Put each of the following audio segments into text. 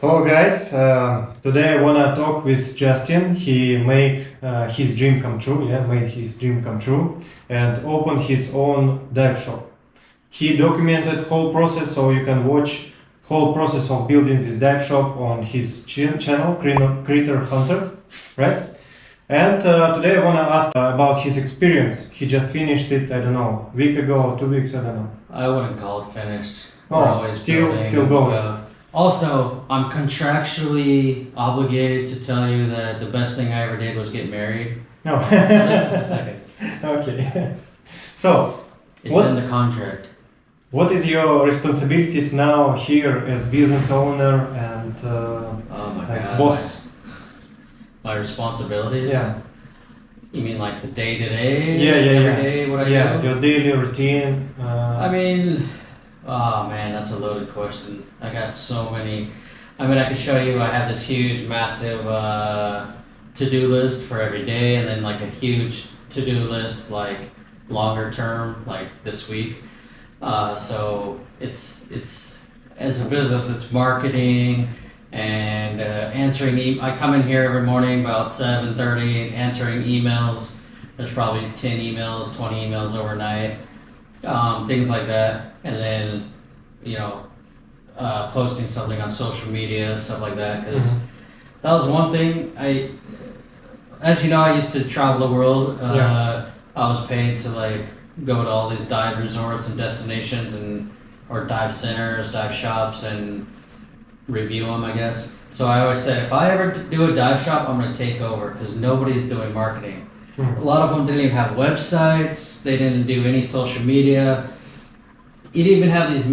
Hello guys, today I wanna talk with Justin. He made his dream come true, and opened his own dive shop. He documented whole process, so you can watch whole process of building this dive shop on his channel, Creator Hunter, right? And today I wanna ask about his experience. He just finished it, I don't know, a week ago or 2 weeks, I don't know. I wouldn't call it finished. Oh, We're always still building going. stuff. Also, I'm contractually obligated to tell you that the best thing I ever did was get married. No. So this is the second. Okay. So, It's in the contract. what is your responsibilities now here as business owner and Oh my like god. boss? My responsibilities? Yeah. You mean like the day to day? Yeah. Every day, what I do? Your daily routine. I mean, oh man, that's a loaded question. I got so many. I mean, I could show you. I have this huge, massive to-do list for every day, and then like a huge to-do list like longer term, like this week. So it's as a business, it's marketing and answering. I come in here every morning about 7:30, answering emails. There's probably 10 emails, 20 emails overnight. Things like that, and then posting something on social media, stuff like that, because that was one thing. As you know, I used to travel the world. I was paid to like go to all these dive resorts and destinations or dive centers, dive shops, and review them, I guess. So I always said, if I ever do a dive shop, I'm going to take over, because nobody's doing marketing. A lot of them didn't even have websites. They didn't do any social media. You'd even have these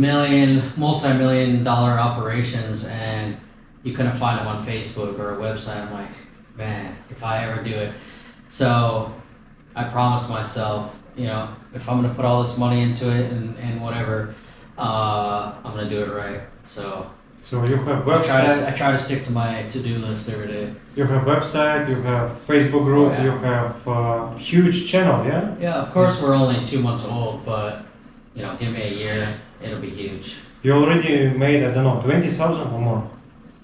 multi-million dollar operations, and you couldn't find them on Facebook or a website. I'm like, man, if I ever do it. So I promised myself, if I'm going to put all this money into it and whatever, I'm going to do it right. So you have website. I try to stick to my to-do list every day. You have website. You have Facebook group. Oh, yeah. You have huge channel. Yeah. Yeah, of course we're only 2 months old, but give me a year, it'll be huge. You already made, I don't know, 20,000 or more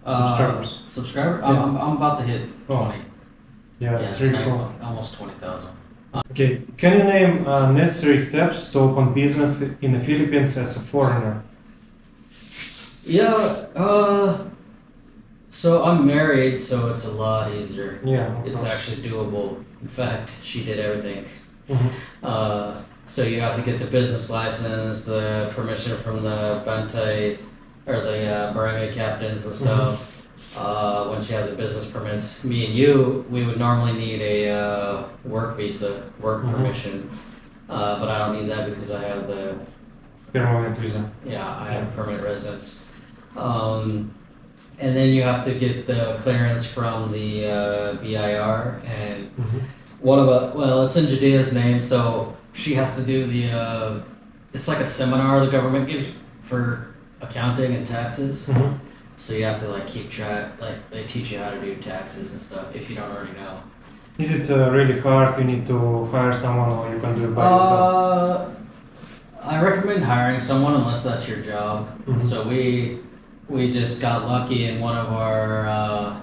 subscribers. Subscriber? Yeah. I'm about to hit 20. Yeah, it's really like cool. almost 20,000. Okay, can you name necessary steps to open business in the Philippines as a foreigner? Yeah, so I'm married, so it's a lot easier. Yeah. It's actually doable. In fact, she did everything. So you have to get the business license, the permission from the Bantay or the barangay captains and stuff. Once you have the business permits, me and you, we would normally need a work visa, permission. But I don't need that because I have the Permanent visa. I have permanent residence. And then you have to get the clearance from the BIR, and it's in Judea's name, so she has to do it's like a seminar the government gives you for accounting and taxes. So you have to like keep track, like they teach you how to do taxes and stuff if you don't already know. Is it really hard? You need to hire someone, or you can do it by yourself? I recommend hiring someone unless that's your job. So we just got lucky, and one of our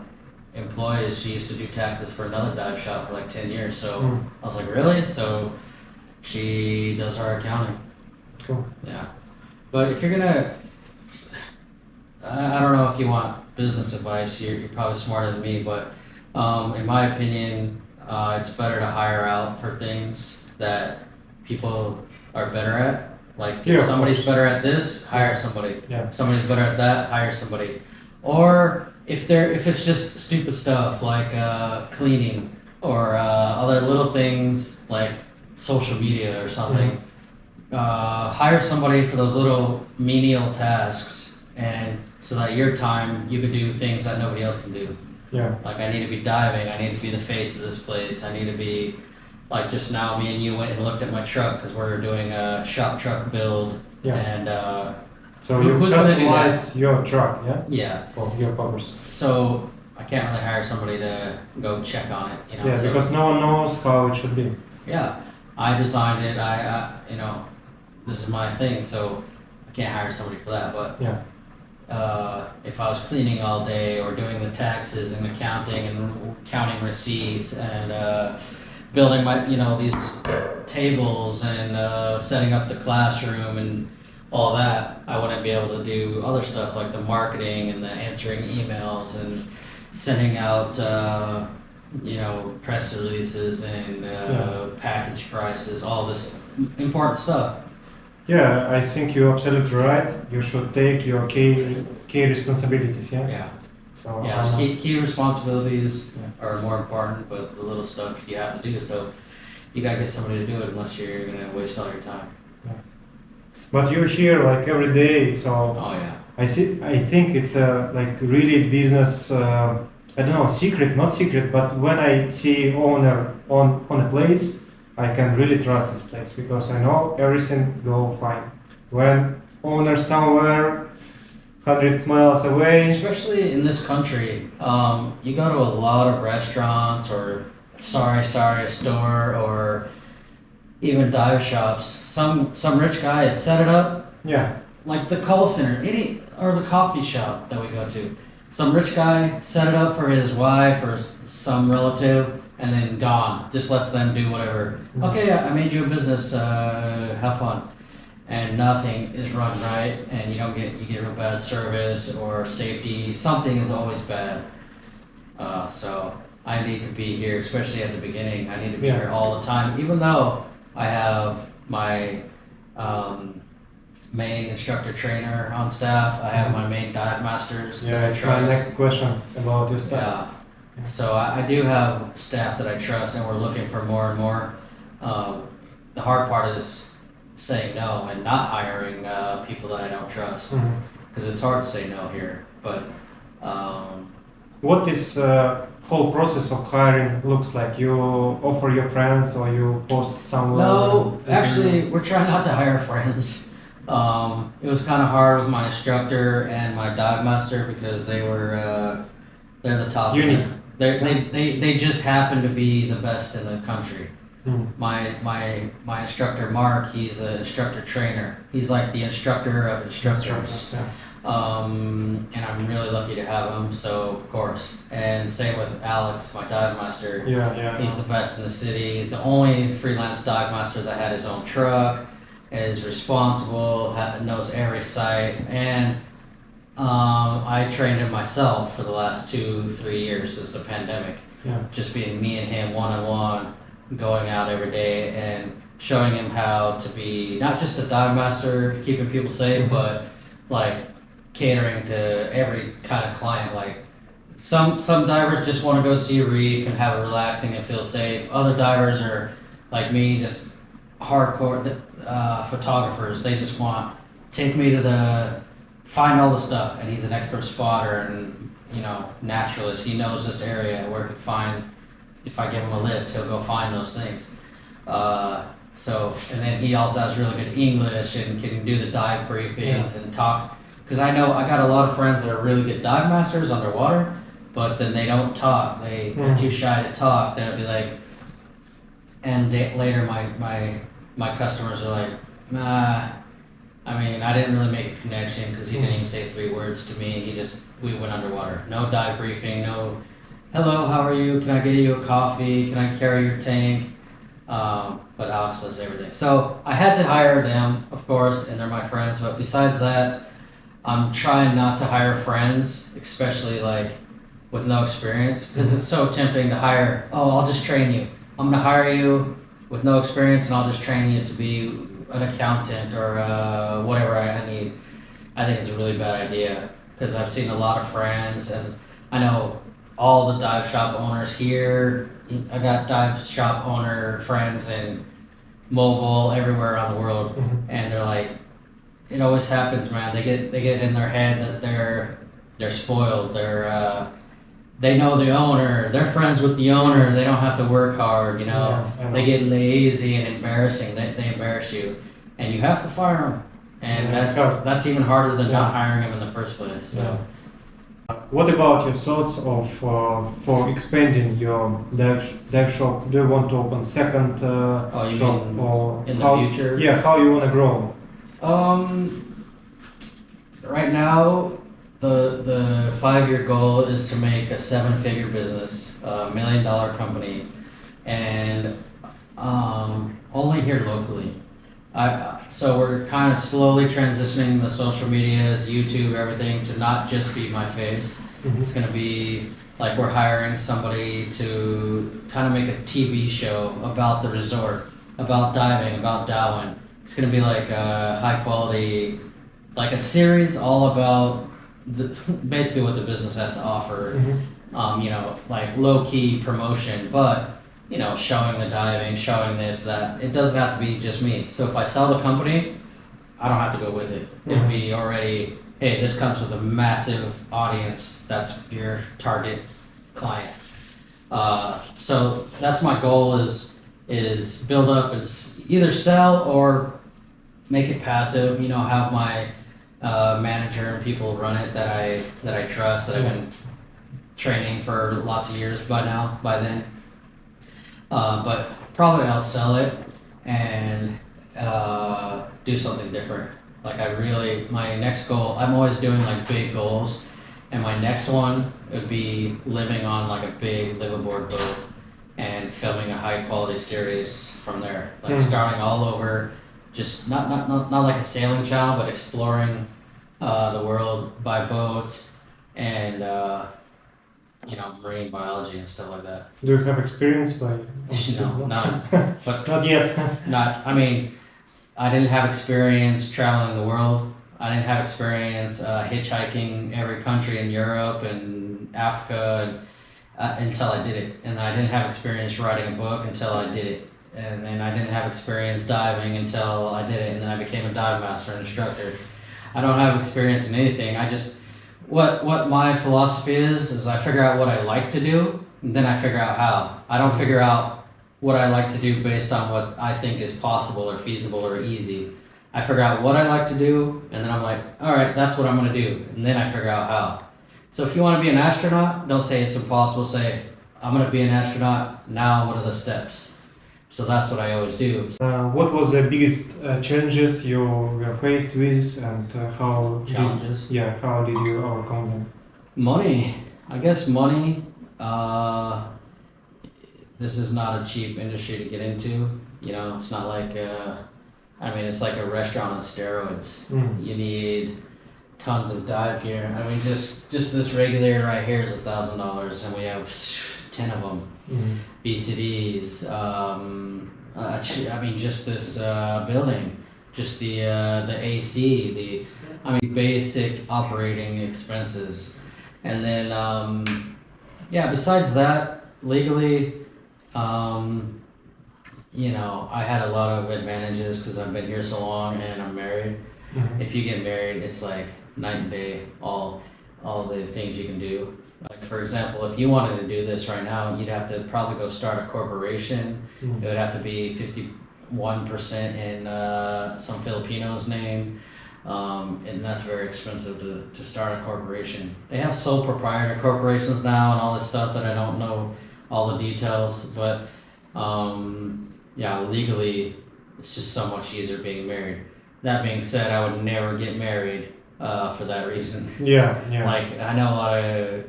employees, she used to do taxes for another dive shop for like 10 years. So I was like, really? So she does our accounting. Cool. Yeah. But if you're gonna, I don't know if you want business advice, you're probably smarter than me, but in my opinion, it's better to hire out for things that people are better at. Like if somebody's better at this, hire somebody. Yeah. Somebody's better at that, hire somebody. Or if it's just stupid stuff like cleaning or other little things like social media or something, hire somebody for those little menial tasks, and so that your time you can do things that nobody else can do. Yeah. Like I need to be diving, I need to be the face of this place, I need to be like just now me and you went and looked at my truck because we're doing a shop truck build. And so you customize your truck, yeah, for your purpose. So I can't really hire somebody to go check on it, Yeah, so, because no one knows how it should be. Yeah, I designed it. I this is my thing, so I can't hire somebody for that. But if I was cleaning all day or doing the taxes and accounting and counting receipts and building my, these tables and setting up the classroom and all that, I wouldn't be able to do other stuff like the marketing and the answering emails and sending out, press releases and package prices, all this important stuff. Yeah, I think you're absolutely right. You should take your key responsibilities. Yeah. Yeah. So Yeah, key responsibilities are more important, but the little stuff you have to do. So you gotta get somebody to do it, unless you're gonna waste all your time. But you're here like every day, so Oh yeah. I think it's a like really business. I don't know, secret, not secret. But when I see owner on a place, I can really trust this place because I know everything go fine. When owner somewhere 100 miles away, Especially in this country, you go to a lot of restaurants or sorry store or even dive shops. Some rich guy has set it up yeah, like the call center, or the coffee shop that we go to. Some rich guy set it up for his wife or some relative, and then gone. Just lets them do whatever. Okay, I made you a business. Have fun. And nothing is run right, and you get real bad service or safety. Something is always bad. So I need to be here, especially at the beginning. I need to be here all the time, even though I have my main instructor trainer on staff. I have my main dive masters. yeah. that I It's my trust. next question about your stuff. Yeah. So I do have staff that I trust, and we're looking for more and more. The hard part is saying no and not hiring people that I don't trust, because it's hard to say no here. But What this whole process of hiring looks like? You offer your friends or you post somewhere? no, actually, we're trying not to hire friends. It was kind of hard with my instructor and my dive master because they're the top. Unique. They just happen to be the best in the country. My instructor Mark, he's an instructor trainer. He's like the instructor of instructors. Yeah. And I'm really lucky to have him. So of course, and same with Alex, my dive master. Yeah. He's the best in the city. He's the only freelance dive master that had his own truck, is responsible, knows every site, and I trained him myself for the last 2-3 years since the pandemic. Yeah. Just being me and him one-on-one, going out every day and showing him how to be not just a dive master, keeping people safe, but like catering to every kind of client. Like some divers just want to go see a reef and have it relaxing and feel safe. Other divers are like me, just hardcore photographers. They just want take me to find all the stuff, and he's an expert spotter and naturalist. He knows this area where he can find. If I give him a list, he'll go find those things. And then he also has really good English and can do the dive briefings and talk. Because I know I got a lot of friends that are really good dive masters underwater, but then they don't talk. They're too shy to talk. They'll be like, and later my customers are like, nah. I mean, I didn't really make a connection because he didn't even say 3 words to me. We went underwater. No dive briefing, no, hello, how are you? Can I get you a coffee? Can I carry your tank? But Alex does everything. So I had to hire them, of course, and they're my friends. But besides that, I'm trying not to hire friends, especially like with no experience, because it's so tempting to hire. Oh, I'll just train you. I'm gonna hire you with no experience, and I'll just train you to be an accountant or whatever I need. I think it's a really bad idea because I've seen a lot of friends, and I know all the dive shop owners here. I got dive shop owner friends in Mobile, everywhere around the world, and they're like, it always happens, man. They get in their head that they're spoiled. They know the owner. They're friends with the owner. They don't have to work hard. Yeah, they get lazy and embarrassing. They embarrass you, and you have to fire them. And that's even harder than not hiring them in the first place. So. What about your thoughts of for expanding your dive shop? Do you want to open second You shop mean or in the how, future? Yeah, how you want to grow? Right now, the 5-year goal is to make a 7-figure business, a $1 million company, and only here locally. So we're kind of slowly transitioning the social medias, YouTube, everything to not just be my face. It's gonna be like we're hiring somebody to kind of make a TV show about the resort, about diving, about Dauin. It's gonna be like a high quality, like a series all about basically what the business has to offer. You know, like low key promotion, but you know, showing the diving, showing this, that. It doesn't have to be just me. So if I sell the company, I don't have to go with it. It'd be already, hey, this comes with a massive audience. That's your target client. So that's my goal is build up, is either sell or make it passive, you know, have my manager and people run it that I trust, that I've been training for lots of years by then. But probably I'll sell it and do something different. Like my next goal, I'm always doing like big goals, and my next one would be living on like a big liveaboard boat and filming a high quality series from there. Like starting all over, just not like a sailing channel, but exploring the world by boat and you know, marine biology and stuff like that. Do you have experience by? No, none. But Not yet. I mean, I didn't have experience traveling the world. I didn't have experience hitchhiking every country in Europe and Africa until I did it. And I didn't have experience writing a book until I did it. And then I didn't have experience diving until I did it. And then I became a dive master and instructor. I don't have experience in anything. I just, what my philosophy is I figure out what I like to do, and then I figure out how. I don't figure out what I like to do based on what I think is possible or feasible or easy. I figure out what I like to do, and then I'm like, all right, that's what I'm gonna do, and then I figure out how. So if you want to be an astronaut, don't say it's impossible. Say, I'm gonna be an astronaut. Now, what are the steps? So that's what I always do. What was the biggest challenges you were faced with, and how? Challenges? How did you overcome them? Money. I guess money. This is not a cheap industry to get into. You know, it's not like I mean, it's like a restaurant on steroids. You need tons of dive gear. I mean, just this regulator right here is $1,000, and we have 10 of them. BCDs. I mean, just this building, just the AC, basic operating expenses, and then besides that, legally, you know, I had a lot of advantages because I've been here so long and I'm married. If you get married, it's like night and day, all the things you can do. Like, for example, if you wanted to do this right now, you'd have to probably go start a corporation. It would have to be 51% in some Filipino's name, and that's very expensive to start a corporation. They have sole proprietor corporations now and all this stuff that I don't know all the details, but legally, it's just so much easier being married. That being said, I would never get married for that reason. Yeah. Like, I know a lot of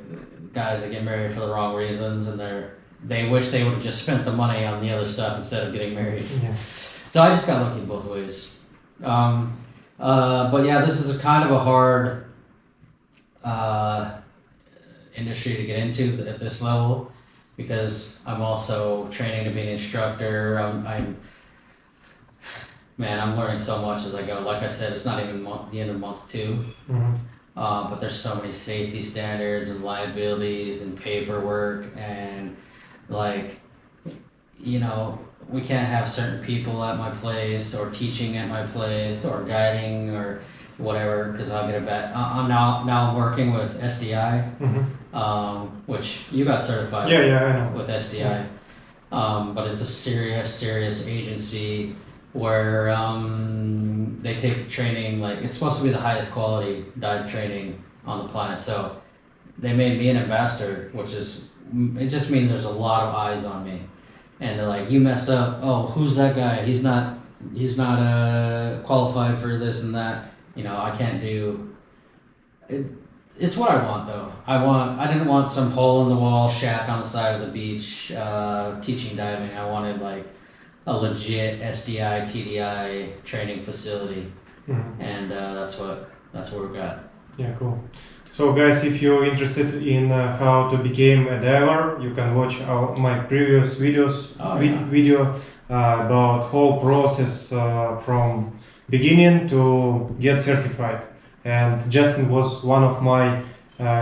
guys that get married for the wrong reasons, and they wish they would have just spent the money on the other stuff instead of getting married. So I just got lucky both ways. But yeah, this is a kind of a hard industry to get into at this level, because I'm also training to be an instructor. I'm learning so much as I go. Like I said, it's not even the end of month 2. But there's so many safety standards and liabilities and paperwork, and like, you know, we can't have certain people at my place or teaching at my place or guiding or whatever, because I'll get a bad. I'm now working with SDI, which you got certified. Yeah, I know. With SDI, but it's a serious agency where they take training, like, it's supposed to be the highest quality dive training on the planet. So they made me an ambassador, it just means there's a lot of eyes on me, and they're like, you mess up, oh, who's that guy? He's not qualified for this and that. You know, I can't do it. it's what I want though. I didn't want some hole in the wall shack on the side of the beach teaching diving. I wanted like a legit SDI TDI training facility, and that's what we've got. Yeah, cool. So guys, if you're interested in how to become a diver, you can watch my previous videos video about whole process from beginning to get certified. And Justin was one of my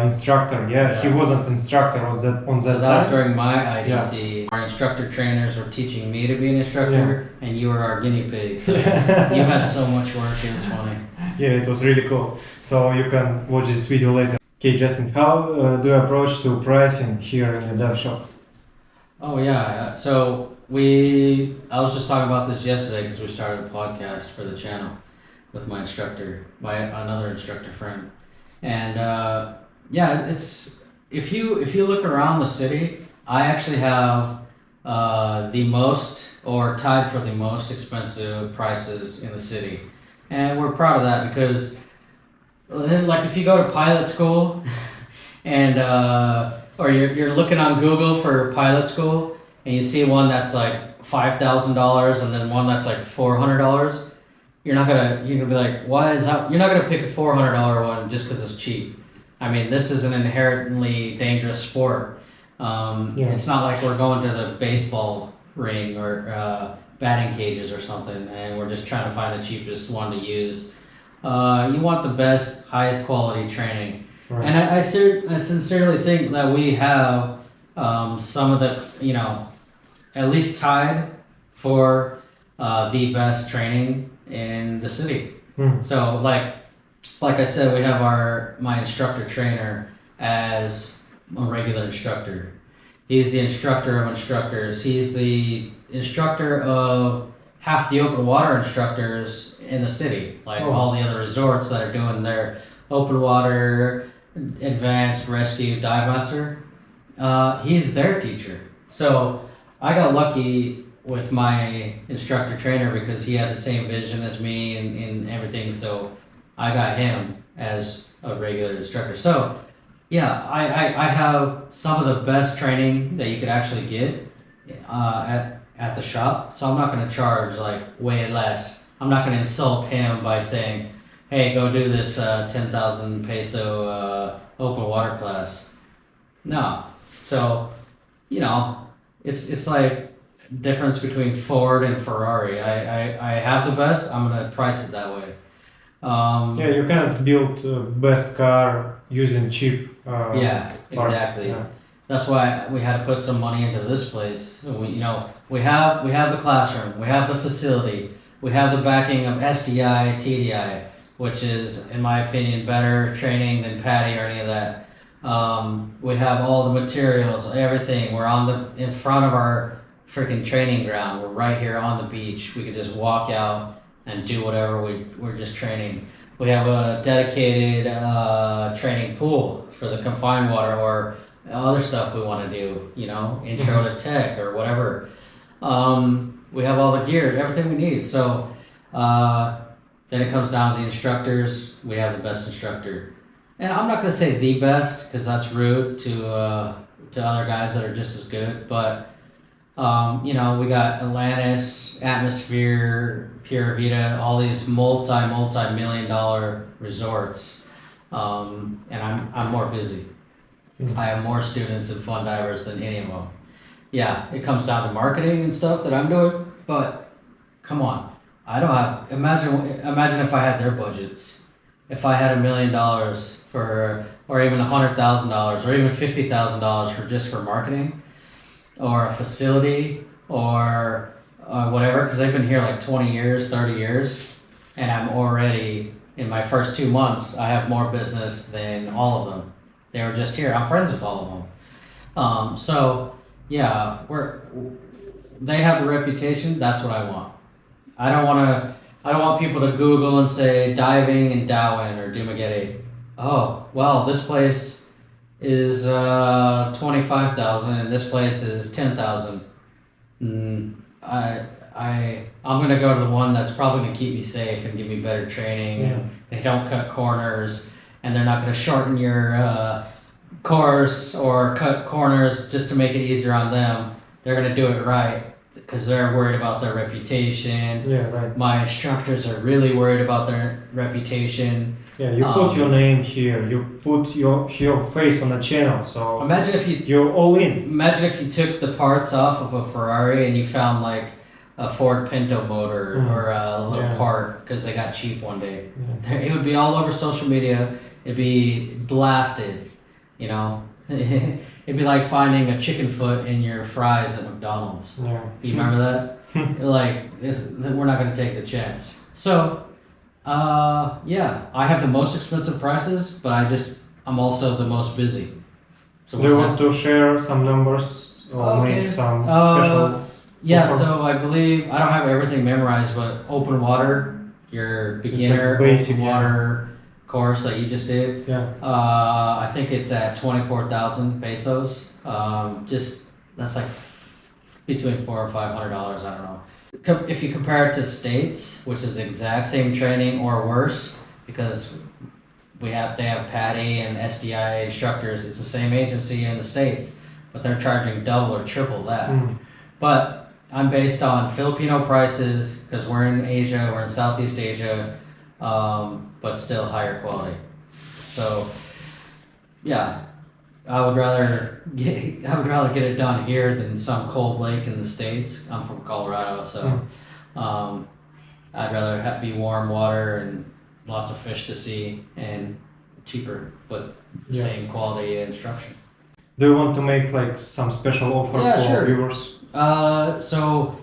instructor. Yeah, he wasn't instructor on that So that time. was during my IDC. Our instructor trainers were teaching me to be an instructor, and you were our guinea pig. So you had so much work. It was funny. Yeah, it was really cool. So you can watch this video later. Okay, Justin, how do you approach to pricing here in the dive shop? Oh yeah. So I was just talking about this yesterday because we started a podcast for the channel with my instructor, another instructor friend, and yeah, it's if you look around the city, I actually have the most or tied for the most expensive prices in the city, and we're proud of that because like if you go to pilot school and or you're looking on Google for pilot school and you see one that's like $5,000 and then one that's like $400, you're gonna be like, why is that? You're not gonna pick a $400 one just because it's cheap. I mean, this is an inherently dangerous sport. It's not like we're going to the baseball ring or batting cages or something, and we're just trying to find the cheapest one to use. You want the best, highest quality training. Right. And I sincerely think that we have some of the, at least tied for the best training in the city. So like I said, we have my instructor trainer as a regular instructor. He's the instructor of instructors. He's the instructor of half the open water instructors in the city, like all the other resorts that are doing their open water, advanced rescue dive master. He's their teacher. So I got lucky with my instructor trainer because he had the same vision as me and everything. So I got him as a regular instructor. So yeah, I have some of the best training that you could actually get at the shop. So I'm not going to charge like way less. I'm not going to insult him by saying, hey, go do this 10,000 peso open water class. No. So, it's like difference between Ford and Ferrari. I have the best, I'm going to price it that way. Yeah, you can't build best car using cheap yeah, parts. Exactly. Yeah. That's why we had to put some money into this place. We have the classroom, we have the facility, we have the backing of SDI, TDI, which is, in my opinion, better training than PADI or any of that. We have all the materials, everything. We're in front of our freaking training ground. We're right here on the beach. We could just walk out and do whatever we're just training. We have a dedicated training pool for the confined water or other stuff we want to do, intro to tech or whatever. We have all the gear, everything we need. So then it comes down to the instructors. We have the best instructor. And I'm not going to say the best because that's rude to other guys that are just as good. But, we got Atlantis, Atmosphere, Pura Vida, all these multi-million-dollar resorts. And I'm more busy. I have more students and fun divers than any of them. Yeah, it comes down to marketing and stuff that I'm doing, but come on. I don't have, imagine if I had their budgets. If I had $1 million or even $100,000 or even $50,000 for marketing or a facility or whatever, because they've been here like 20 years, 30 years, and I'm already, in my first 2 months, I have more business than all of them. They were just here. I'm friends with all of them. So yeah, they have the reputation. That's what I want. I don't want people to Google and say diving in Dauin or Dumaguete. Oh, well, this place is 25,000 and this place is 10,000. I'm gonna go to the one that's probably gonna keep me safe and give me better training. Yeah. They don't cut corners and they're not going to shorten your course or cut corners just to make it easier on them. They're going to do it right because they're worried about their reputation. Yeah, right. My instructors are really worried about their reputation. Yeah, you put your name here, you put your face on the channel, so imagine if you're all in. Imagine if you took the parts off of a Ferrari and you found like a Ford Pinto motor or a little part because they got cheap one day. Yeah. It would be all over social media. It'd be blasted, you know. It'd be like finding a chicken foot in your fries at McDonald's. Yeah. You remember that? Like, we're not going to take the chance. So, yeah, I have the most expensive prices, but I'm also the most busy. So do you want to share some numbers or make some special? Yeah, so I believe, I don't have everything memorized, but open water, your beginner like basic, open water course that you just did. Yeah. I think it's at 24,000 pesos. That's like between $400 or $500. I don't know. If you compare it to states, which is the exact same training or worse, because they have PADI and SDI instructors. It's the same agency in the states, but they're charging double or triple that. But I'm based on Filipino prices because we're in Asia, we're in Southeast Asia, but still higher quality. So, yeah, I would rather get it done here than some cold lake in the States. I'm from Colorado, so I'd rather be warm water and lots of fish to see and cheaper, but same quality instruction. Do you want to make like some special offer for viewers? So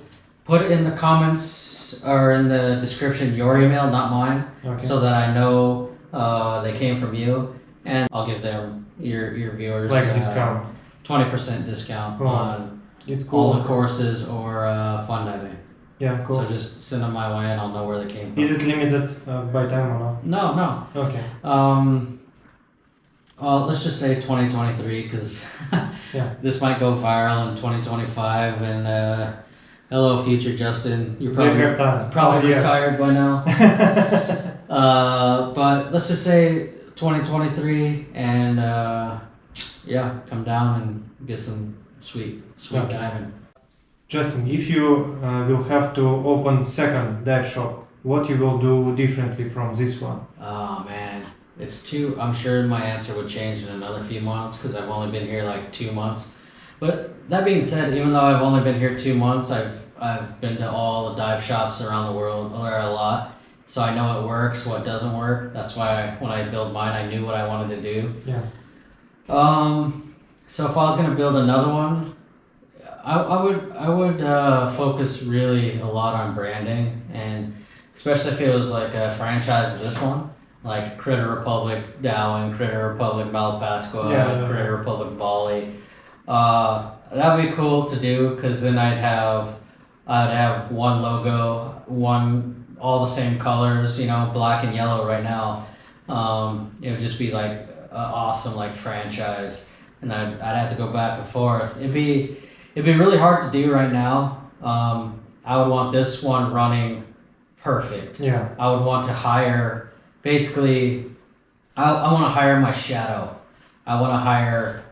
put it in the comments or in the description your email, not mine, so that I know they came from you, and I'll give them your viewers like discount, 20% discount on all the courses or fun diving. Yeah, cool. So just send them my way and I'll know where they came from. Is it limited by time or not? No. Okay. Well, let's just say 2023 because this might go viral in 2025. And hello, future Justin. You're probably retired by now. But let's just say 2023 and come down and get some sweet diving. Justin, if you will have to open second dive shop, what you will do differently from this one? Oh man, I'm sure my answer would change in another few months because I've only been here like 2 months. But that being said, even though I've only been here 2 months, I've been to all the dive shops around the world, or a lot. So I know what works, what doesn't work. That's why when I built mine, I knew what I wanted to do. Yeah. So if I was gonna build another one, I would focus really a lot on branding, and especially if it was like a franchise of this one, like Critter Republic Dauin, Critter Republic Malapascua, Critter Republic Bali. That would be cool to do because then I'd have one logo, all the same colors, black and yellow right now. It would just be like an awesome like franchise, and I'd have to go back and forth. It'd be really hard to do right now. I would want this one running perfect. Yeah. I would want to hire, basically, I want to hire my shadow. I want to hire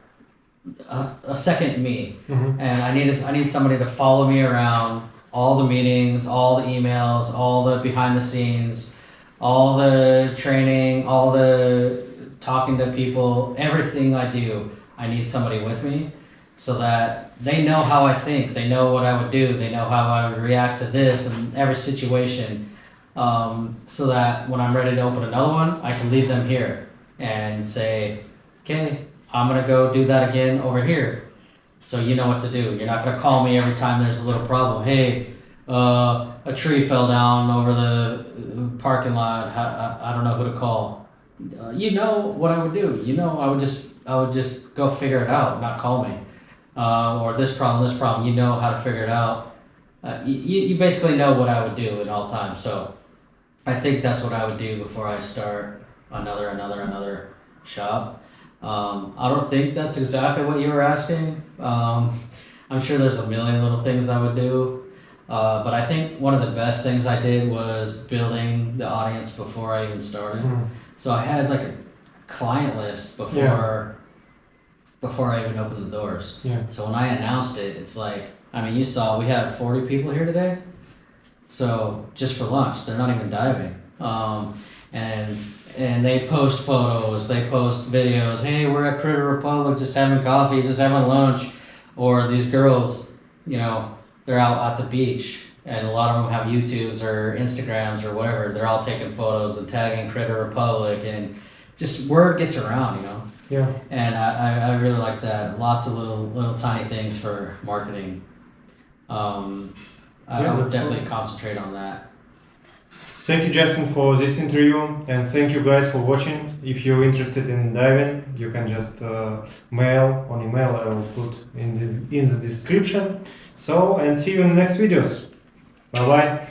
a second me. Mm-hmm. And I need somebody to follow me around all the meetings, all the emails, all the behind the scenes, all the training, all the talking to people, everything I do. I need somebody with me so that they know how I think, they know what I would do, they know how I would react to this and every situation, so that when I'm ready to open another one, I can leave them here and say, okay, I'm gonna go do that again over here. So you know what to do. You're not gonna call me every time there's a little problem. Hey, a tree fell down over the parking lot. I don't know who to call. You know what I would do. I would just go figure it out, not call me. Or this problem, you know how to figure it out. You basically know what I would do at all times. So I think that's what I would do before I start another shop. I don't think that's exactly what you were asking. I'm sure there's a million little things I would do. But I think one of the best things I did was building the audience before I even started. Mm. So I had like a client list before I even opened the doors. Yeah. So when I announced it, it's like, I mean, you saw we had 40 people here today. So just for lunch, they're not even diving. And they post photos, they post videos. Hey, we're at Critter Republic, just having coffee, just having lunch. Or these girls, you know, they're out at the beach, and a lot of them have YouTubes or Instagrams or whatever. They're all taking photos and tagging Critter Republic, and just word gets around, you know. Yeah. And I really like that. Lots of little tiny things for marketing. I would definitely concentrate on that. Thank you, Justin, for this interview, and thank you guys for watching. If you're interested in diving, you can just mail on email. I will put in the description. So, and see you in the next videos. Bye bye.